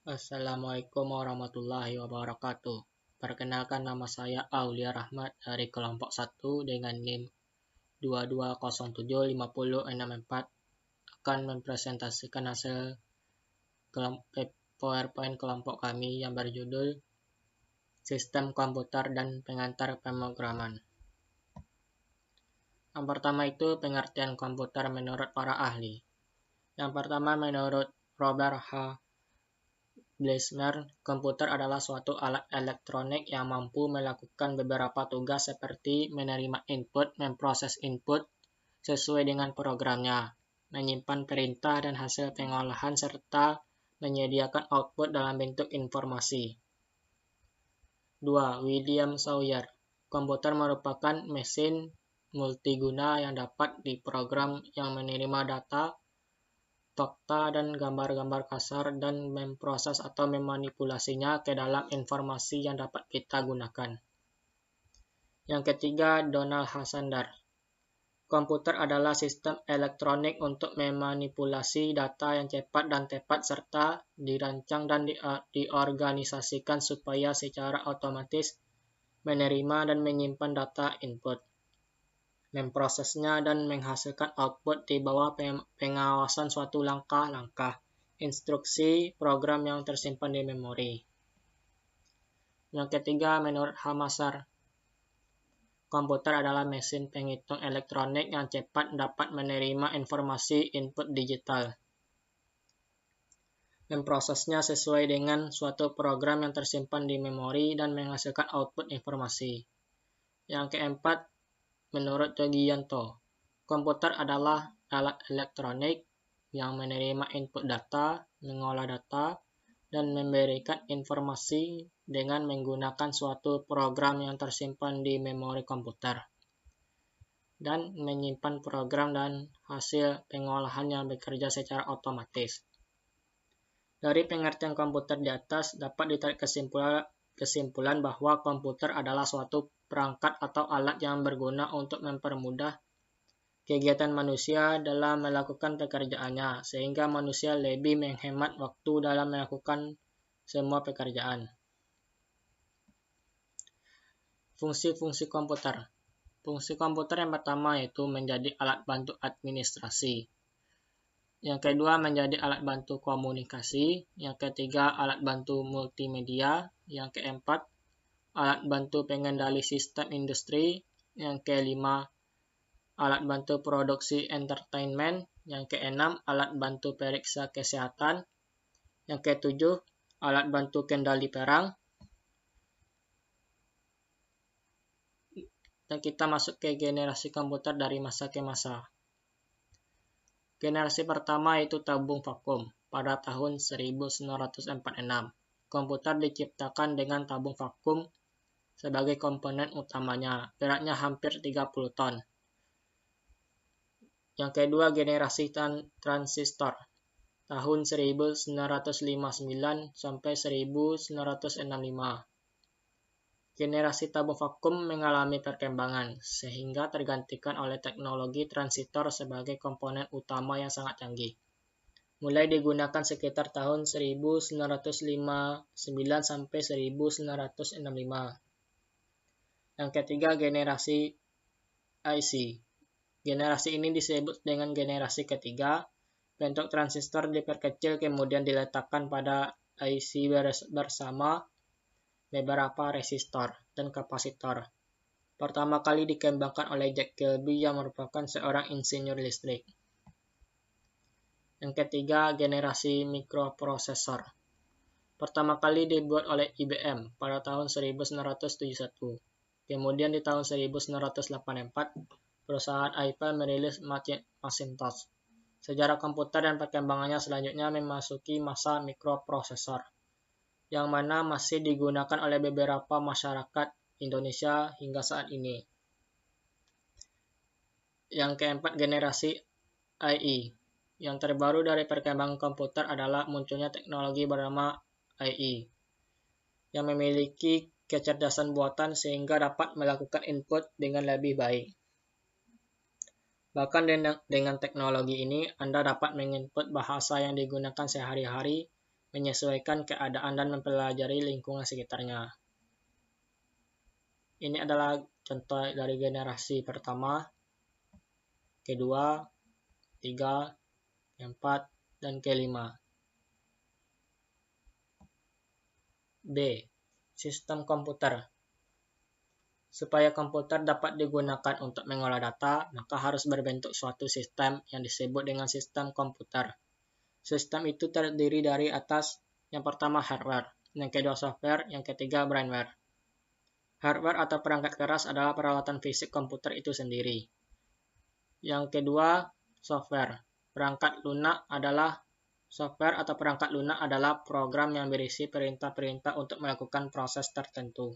Assalamualaikum warahmatullahi wabarakatuh. Perkenalkan, nama saya Aulia Rahmat dari kelompok 1 dengan NIM 22075064 akan mempresentasikan hasil PowerPoint kelompok kami yang berjudul Sistem Komputer dan Pengantar Pemrograman. Yang pertama itu pengertian komputer menurut para ahli. Yang pertama, menurut Robert H. Blesmer, komputer adalah suatu alat elektronik yang mampu melakukan beberapa tugas seperti menerima input, memproses input sesuai dengan programnya, menyimpan perintah dan hasil pengolahan, serta menyediakan output dalam bentuk informasi. 2. William Sawyer, komputer merupakan mesin multiguna yang dapat diprogram yang menerima data, fakta, dan gambar-gambar kasar dan memproses atau memanipulasinya ke dalam informasi yang dapat kita gunakan. Yang ketiga, Donald H. Sander. Komputer adalah sistem elektronik untuk memanipulasi data yang cepat dan tepat serta dirancang dan diorganisasikan supaya secara otomatis menerima dan menyimpan data input, memprosesnya dan menghasilkan output di bawah pengawasan suatu langkah-langkah instruksi program yang tersimpan di memori. Yang ketiga, menurut Hamasar, komputer adalah mesin penghitung elektronik yang cepat dapat menerima informasi input digital, memprosesnya sesuai dengan suatu program yang tersimpan di memori dan menghasilkan output informasi. Yang keempat, menurut Togianto, komputer adalah alat elektronik yang menerima input data, mengolah data, dan memberikan informasi dengan menggunakan suatu program yang tersimpan di memori komputer, dan menyimpan program dan hasil pengolahan yang bekerja secara otomatis. Dari pengertian komputer di atas dapat ditarik kesimpulan bahwa komputer adalah suatu perangkat atau alat yang berguna untuk mempermudah kegiatan manusia dalam melakukan pekerjaannya, sehingga manusia lebih menghemat waktu dalam melakukan semua pekerjaan. Fungsi-fungsi komputer. Fungsi komputer yang pertama yaitu menjadi alat bantu administrasi. Yang kedua, menjadi alat bantu komunikasi. Yang ketiga, alat bantu multimedia. Yang keempat, alat bantu pengendali sistem industri. Yang kelima, alat bantu produksi entertainment. Yang keenam, alat bantu periksa kesehatan. Yang ketujuh, alat bantu kendali perang. Dan kita masuk ke generasi komputer dari masa ke masa. Generasi pertama yaitu tabung vakum pada tahun 1946. Komputer diciptakan dengan tabung vakum sebagai komponen utamanya, beratnya hampir 30 ton. Yang kedua, generasi transistor tahun 1959 sampai 1965. Generasi tabung vakum mengalami perkembangan sehingga tergantikan oleh teknologi transistor sebagai komponen utama yang sangat canggih. Mulai digunakan sekitar tahun 1959 sampai 1965. Yang ketiga, generasi IC. Generasi ini disebut dengan generasi ketiga. Bentuk transistor diperkecil kemudian diletakkan pada IC bersama beberapa resistor dan kapasitor. Pertama kali dikembangkan oleh Jack Kilby yang merupakan seorang insinyur listrik. Yang ketiga, generasi mikroprosesor. Pertama kali dibuat oleh IBM pada tahun 1971. Kemudian di tahun 1984, perusahaan Apple merilis Macintosh. Sejarah komputer dan perkembangannya selanjutnya memasuki masa mikroprosesor, yang mana masih digunakan oleh beberapa masyarakat Indonesia hingga saat ini. Yang keempat, generasi AI. Yang terbaru dari perkembangan komputer adalah munculnya teknologi bernama AI, yang memiliki kecerdasan buatan sehingga dapat melakukan input dengan lebih baik. Bahkan dengan teknologi ini, Anda dapat menginput bahasa yang digunakan sehari-hari menyesuaikan keadaan dan mempelajari lingkungan sekitarnya. Ini adalah contoh dari generasi pertama, kedua, ketiga, keempat, dan kelima. B. Sistem komputer. Supaya komputer dapat digunakan untuk mengolah data, maka harus berbentuk suatu sistem yang disebut dengan sistem komputer. Sistem itu terdiri dari atas yang pertama hardware, yang kedua software, yang ketiga brainware. Hardware atau perangkat keras adalah peralatan fisik komputer itu sendiri. Yang kedua, software. Perangkat lunak adalah software atau perangkat lunak adalah program yang berisi perintah-perintah untuk melakukan proses tertentu.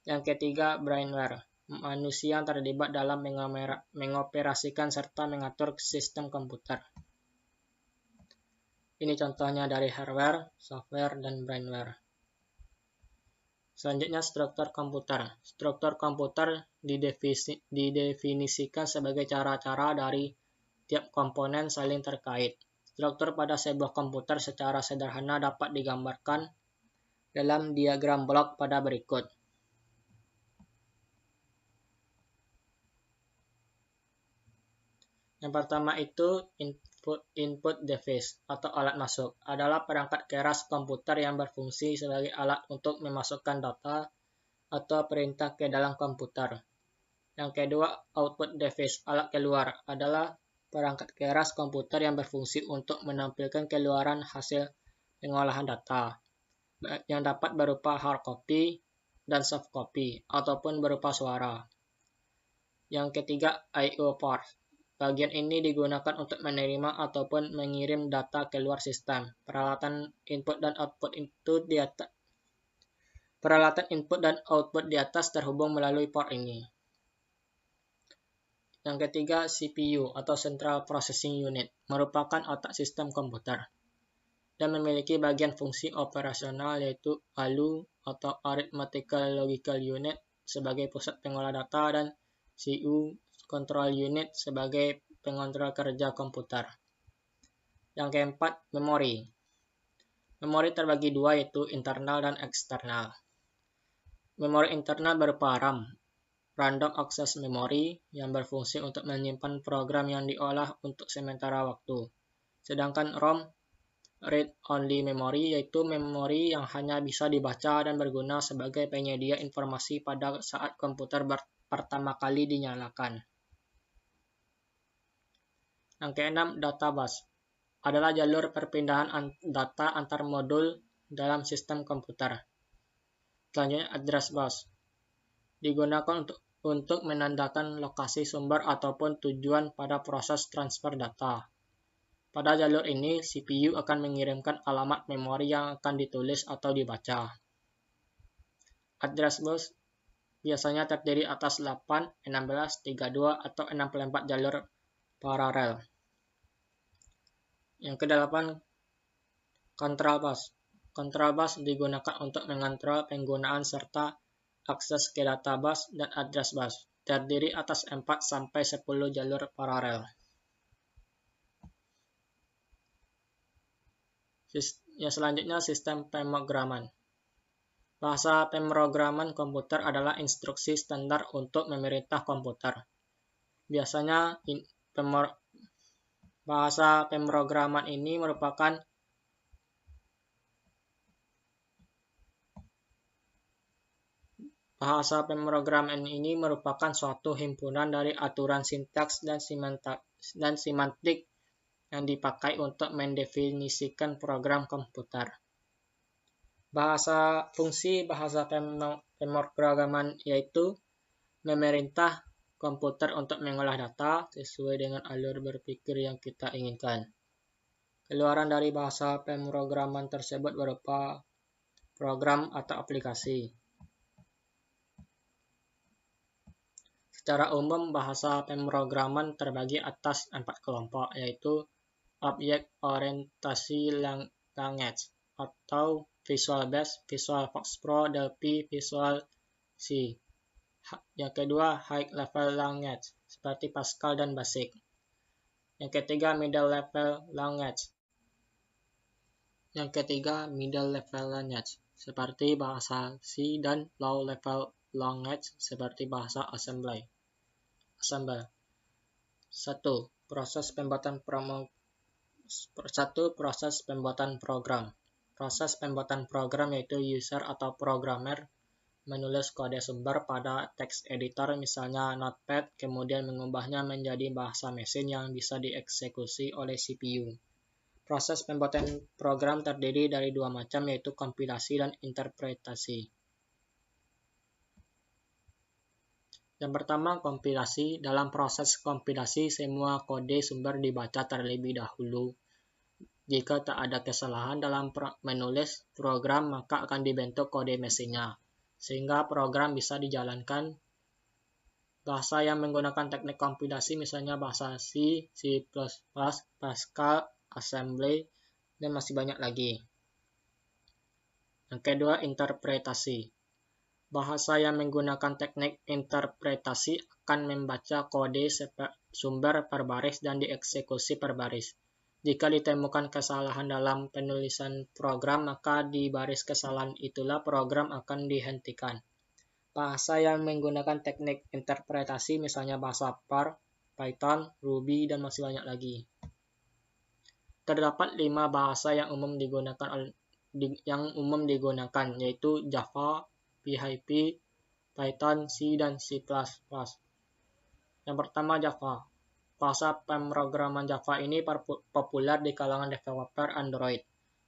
Yang ketiga, brainware. Manusia yang terlibat dalam mengoperasikan serta mengatur sistem komputer. Ini contohnya dari hardware, software, dan brainware. Selanjutnya, struktur komputer. Struktur komputer didefinisikan sebagai cara-cara dari tiap komponen saling terkait. Struktur pada sebuah komputer secara sederhana dapat digambarkan dalam diagram blok pada berikut. Yang pertama itu input device atau alat masuk adalah perangkat keras komputer yang berfungsi sebagai alat untuk memasukkan data atau perintah ke dalam komputer. Yang kedua, output device, alat keluar, adalah perangkat keras komputer yang berfungsi untuk menampilkan keluaran hasil pengolahan data, yang dapat berupa hard copy dan soft copy, ataupun berupa suara. Yang ketiga, I/O port. Bagian ini digunakan untuk menerima ataupun mengirim data keluar sistem. Peralatan input dan output di atas terhubung melalui port ini. Yang ketiga, CPU atau Central Processing Unit merupakan otak sistem komputer dan memiliki bagian fungsi operasional yaitu ALU atau Arithmetical Logical Unit sebagai pusat pengolah data dan CU Control Unit sebagai pengontrol kerja komputer. Yang keempat, memori. Memori terbagi dua yaitu internal dan eksternal. Memori internal berupa RAM, Random Access Memory, yang berfungsi untuk menyimpan program yang diolah untuk sementara waktu. Sedangkan ROM, Read Only Memory, yaitu memori yang hanya bisa dibaca dan berguna sebagai penyedia informasi pada saat komputer pertama kali dinyalakan. Yang keenam, data bus adalah jalur perpindahan data antar modul dalam sistem komputer. Selanjutnya, address bus digunakan untuk menandakan lokasi sumber ataupun tujuan pada proses transfer data. Pada jalur ini, CPU akan mengirimkan alamat memori yang akan ditulis atau dibaca. Address bus biasanya terdiri atas 8, 16, 32, atau 64 jalur paralel. Yang kedelapan, control bus. Control bus digunakan untuk mengontrol penggunaan serta akses ke data bus dan address bus. Terdiri atas 4-10 jalur paralel. Selanjutnya, sistem pemrograman. Bahasa pemrograman komputer adalah instruksi standar untuk memerintah komputer. Biasanya bahasa pemrograman ini merupakan suatu himpunan dari aturan sintaks dan semantik yang dipakai untuk mendefinisikan program komputer. Fungsi bahasa pemrograman yaitu memerintah komputer untuk mengolah data sesuai dengan alur berpikir yang kita inginkan. Keluaran dari bahasa pemrograman tersebut berupa program atau aplikasi. Secara umum, bahasa pemrograman terbagi atas 4 kelompok, yaitu Object Orientasi Language atau Visual Basic, Visual Fox Pro, Delphi, Visual C. Yang kedua, High Level Language, seperti Pascal dan Basic. Yang ketiga, Middle Level Language, Yang ketiga, middle level language, seperti bahasa C, dan low level language, seperti bahasa assembly. 1. Proses pembuatan program. Proses pembuatan program yaitu user atau programmer menulis kode sumber pada text editor, misalnya Notepad, kemudian mengubahnya menjadi bahasa mesin yang bisa dieksekusi oleh CPU. Proses pembuatan program terdiri dari dua macam, yaitu kompilasi dan interpretasi. Yang pertama, kompilasi. Dalam proses kompilasi, semua kode sumber dibaca terlebih dahulu. Jika tak ada kesalahan dalam menulis program, maka akan dibentuk kode mesinnya, sehingga program bisa dijalankan. Bahasa yang menggunakan teknik kompilasi misalnya bahasa C, C++, Pascal, Assembly, dan masih banyak lagi. Yang kedua, interpretasi. Bahasa yang menggunakan teknik interpretasi akan membaca kode sumber per baris dan dieksekusi per baris. Jika ditemukan kesalahan dalam penulisan program, maka di baris kesalahan itulah program akan dihentikan. Bahasa yang menggunakan teknik interpretasi misalnya bahasa R, Python, Ruby, dan masih banyak lagi. Terdapat 5 bahasa yang umum digunakan, yaitu Java, PHP, Python, C, dan C++. Yang pertama, Java. Bahasa pemrograman Java ini populer di kalangan developer Android,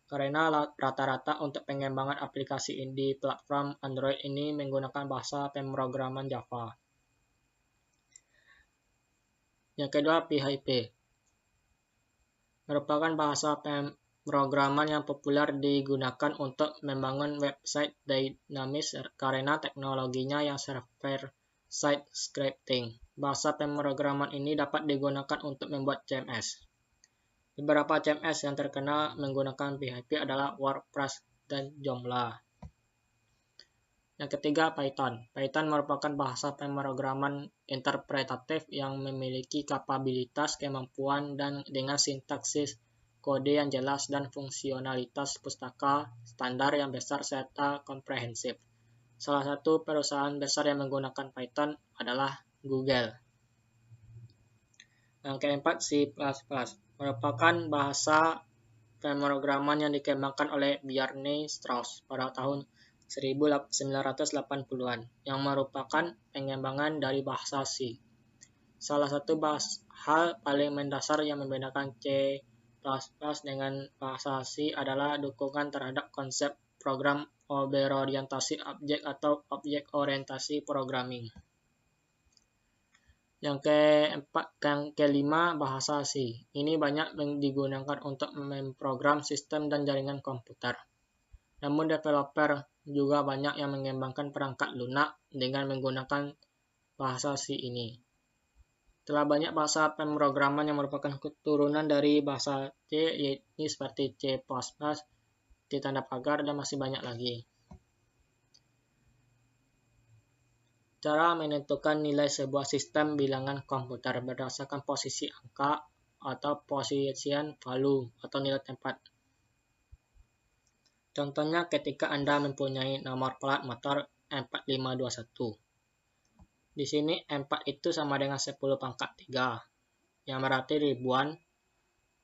karena rata-rata untuk pengembangan aplikasi di platform Android ini menggunakan bahasa pemrograman Java. Yang kedua, PHP. Merupakan bahasa pemrograman yang populer digunakan untuk membangun website dinamis karena teknologinya yang server-side scripting. Bahasa pemrograman ini dapat digunakan untuk membuat CMS. Beberapa CMS yang terkenal menggunakan PHP adalah WordPress dan Joomla. Yang ketiga, Python. Python merupakan bahasa pemrograman interpretatif yang memiliki kapabilitas, kemampuan, dan dengan sintaksis kode yang jelas dan fungsionalitas pustaka standar yang besar serta komprehensif. Salah satu perusahaan besar yang menggunakan Python adalah Google. Yang keempat, C++. Merupakan bahasa pemrograman yang dikembangkan oleh Bjarne Strauss pada tahun 1980-an, yang merupakan pengembangan dari bahasa C. Salah satu hal paling mendasar yang membedakan C++ dengan bahasa C adalah dukungan terhadap konsep program berorientasi objek atau objek orientasi programming. Yang kelima, bahasa C. Ini banyak digunakan untuk memprogram sistem dan jaringan komputer. Namun developer juga banyak yang mengembangkan perangkat lunak dengan menggunakan bahasa C ini. Telah banyak bahasa pemrograman yang merupakan keturunan dari bahasa C, yaitu seperti C++, C tanda pagar, dan masih banyak lagi. Cara menentukan nilai sebuah sistem bilangan komputer berdasarkan posisi angka atau position value atau nilai tempat. Contohnya ketika Anda mempunyai nomor plat motor 4521. Di sini 4 itu sama dengan 10 pangkat 3, yang berarti ribuan,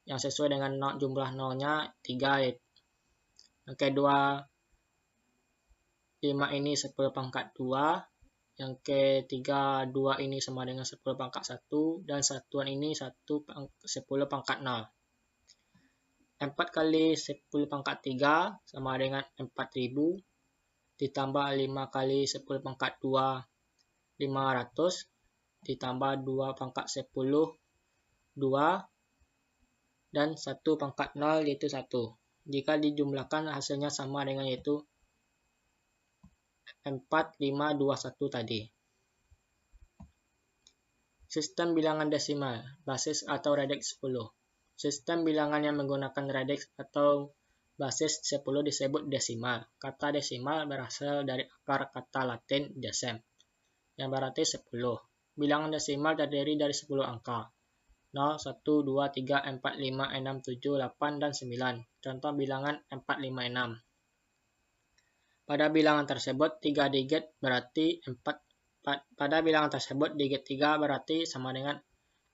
yang sesuai dengan jumlah nolnya 3. Yang kedua, 5 ini 10 pangkat 2, yang ketiga 2 ini sama dengan 10 pangkat 1, dan satuan ini 10 pangkat 0. 4 kali 10 pangkat 3 sama dengan 4000, ditambah 5 kali 10 pangkat 2, 500, ditambah 2 pangkat 10, 2, dan 1 pangkat 0 yaitu 1. Jika dijumlahkan hasilnya sama dengan yaitu 4521 tadi. Sistem bilangan desimal, basis atau radix 10. Sistem bilangan yang menggunakan radix atau basis 10 disebut desimal. Kata desimal berasal dari akar kata Latin decem, yang berarti 10. Bilangan desimal terdiri dari 10 angka. 0, 1, 2, 3, 4, 5, 6, 7, 8, dan 9. Contoh bilangan 4, 5, 6. Pada bilangan tersebut, 3 digit berarti 4. Pada bilangan tersebut, digit 3 berarti sama dengan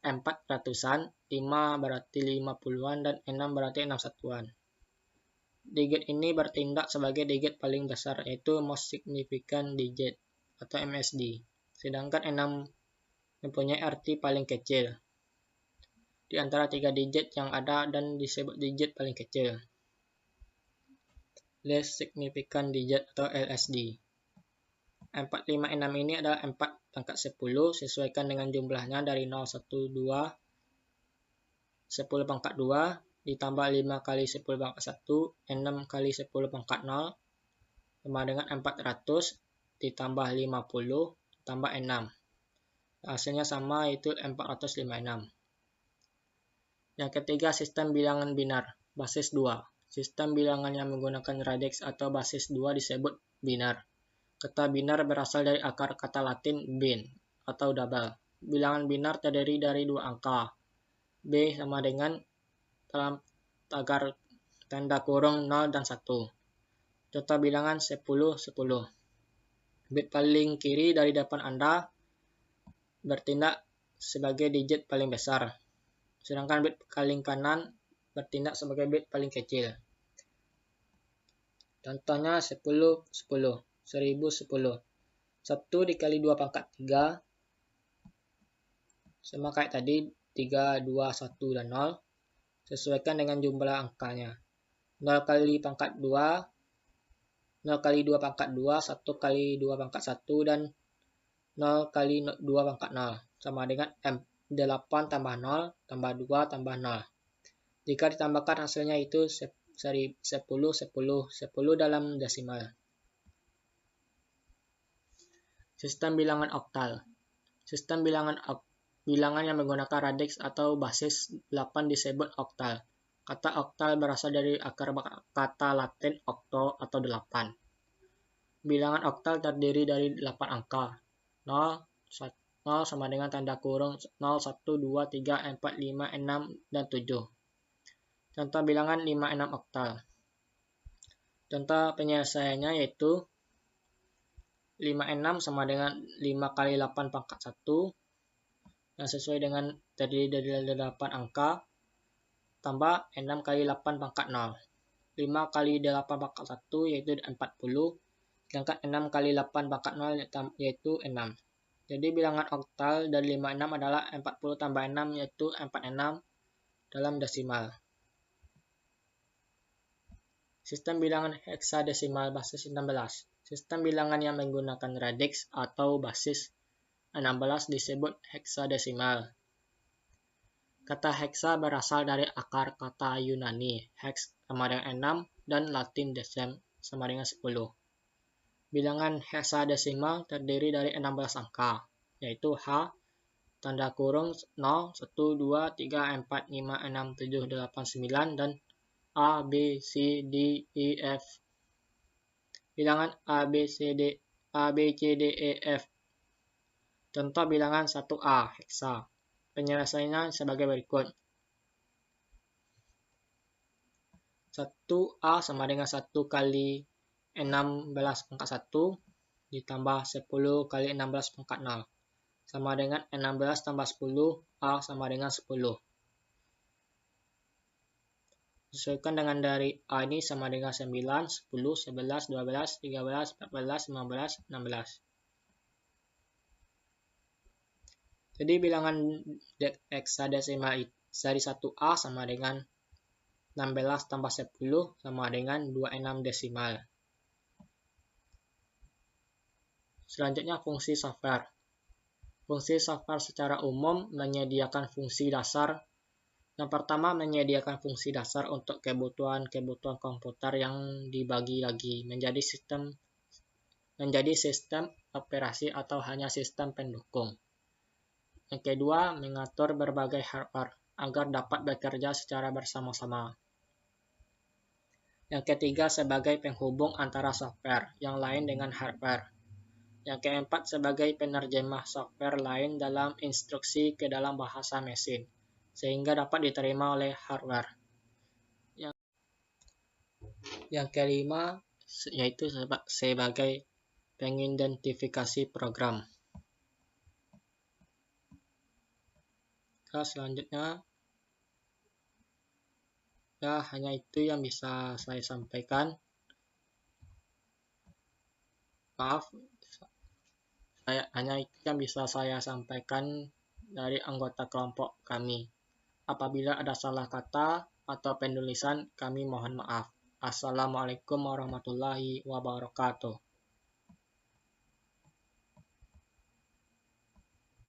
4 ratusan, 5 berarti 50-an, dan 6 berarti 6 satuan. Digit ini bertindak sebagai digit paling besar, yaitu most significant digit atau MSD. Sedangkan 6 mempunyai arti paling kecil di antara 3 digit yang ada dan disebut digit paling kecil. Least significant digit atau LSD. 4, 5, 6 ini adalah 4 pangkat 10, sesuaikan dengan jumlahnya dari 0, 1, 2, 10 pangkat 2, ditambah 5 kali 10 pangkat 1, 6 kali 10 pangkat 0, sama dengan 400, ditambah 50, tambah 6. Hasilnya sama, yaitu 456. Yang ketiga, sistem bilangan binar, basis 2. Sistem bilangan yang menggunakan radix atau basis 2 disebut binar. Kata binar berasal dari akar kata Latin bin atau double. Bilangan binar terdiri dari 2 angka. B sama dengan dalam tagar tanda kurung 0 dan 1. Contoh bilangan 10, 10. Bit paling kiri dari depan Anda bertindak sebagai digit paling besar, sedangkan bit paling kanan bertindak sebagai bit paling kecil. Contohnya 10, 10, 1010. 1 dikali 2 pangkat 3, sama kayak tadi, 3, 2, 1, dan 0. Sesuaikan dengan jumlah angkanya. 0 kali pangkat 2, 0 kali 2 pangkat 2, 1 kali 2 pangkat 1, dan 0 kali 2 pangkat 0. Sama dengan 8 tambah 0, tambah 2, tambah 0. Jika ditambahkan hasilnya itu 10, 10, 10 dalam desimal. Sistem bilangan oktal. Sistem bilangan yang menggunakan radix atau basis 8 disebut oktal. Kata oktal berasal dari akar kata Latin octo atau 8. Bilangan oktal terdiri dari 8 angka. 0 sama dengan tanda kurung 0, 1, 2, 3, 4, 5, 6, dan 7. Contoh bilangan 5, 6 oktal. Contoh penyelesaiannya yaitu 5, 6 sama dengan 5 kali 8 pangkat 1, yang sesuai dengan terdiri dari 8 angka, tambah 6 kali 8 pangkat 0. 5 kali 8 pangkat 1 yaitu 40, sedangkan 6 kali 8 pangkat 0 yaitu 6. Jadi bilangan oktal dari 5, 6 adalah 40 tambah 6 yaitu 46 dalam desimal. Sistem bilangan heksadesimal basis 16. Sistem bilangan yang menggunakan radix atau basis 16 disebut heksadesimal. Kata heksa berasal dari akar kata Yunani hex sama dengan 6 dan Latin desem sama dengan 10. Bilangan heksadesimal terdiri dari 16 angka, yaitu H, tanda kurung 0, 1, 2, 3, 4, 5, 6, 7, 8, 9, dan A, B, C, D, E, F. Bilangan A, B, C, D, E, F. Contoh bilangan 1A, heksa. Penyelesaiannya sebagai berikut. 1A sama dengan 1 kali 16 pangkat 1 ditambah 10 kali 16 pangkat 0. Sama dengan 16 tambah 10, A sama dengan 10. Sesuaikan dengan dari A ini sama dengan 9, 10, 11, 12, 13, 14, 15, 16. Jadi bilangan heksadesimal dari 1A sama dengan 16 tambah 10 sama dengan 26 desimal. Selanjutnya fungsi software. Fungsi software secara umum menyediakan fungsi dasar. Yang pertama menyediakan fungsi dasar untuk kebutuhan komputer yang dibagi lagi menjadi sistem operasi atau hanya sistem pendukung. Yang kedua, mengatur berbagai hardware agar dapat bekerja secara bersama-sama. Yang ketiga, sebagai penghubung antara software yang lain dengan hardware. Yang keempat, sebagai penerjemah software lain dalam instruksi ke dalam bahasa mesin. sehingga dapat diterima oleh hardware. Yang kelima yaitu sebagai pengidentifikasi program. Selanjutnya, ya hanya itu yang bisa saya sampaikan. Maaf, hanya itu yang bisa saya sampaikan dari anggota kelompok kami. Apabila ada salah kata atau penulisan, kami mohon maaf. Assalamualaikum warahmatullahi wabarakatuh.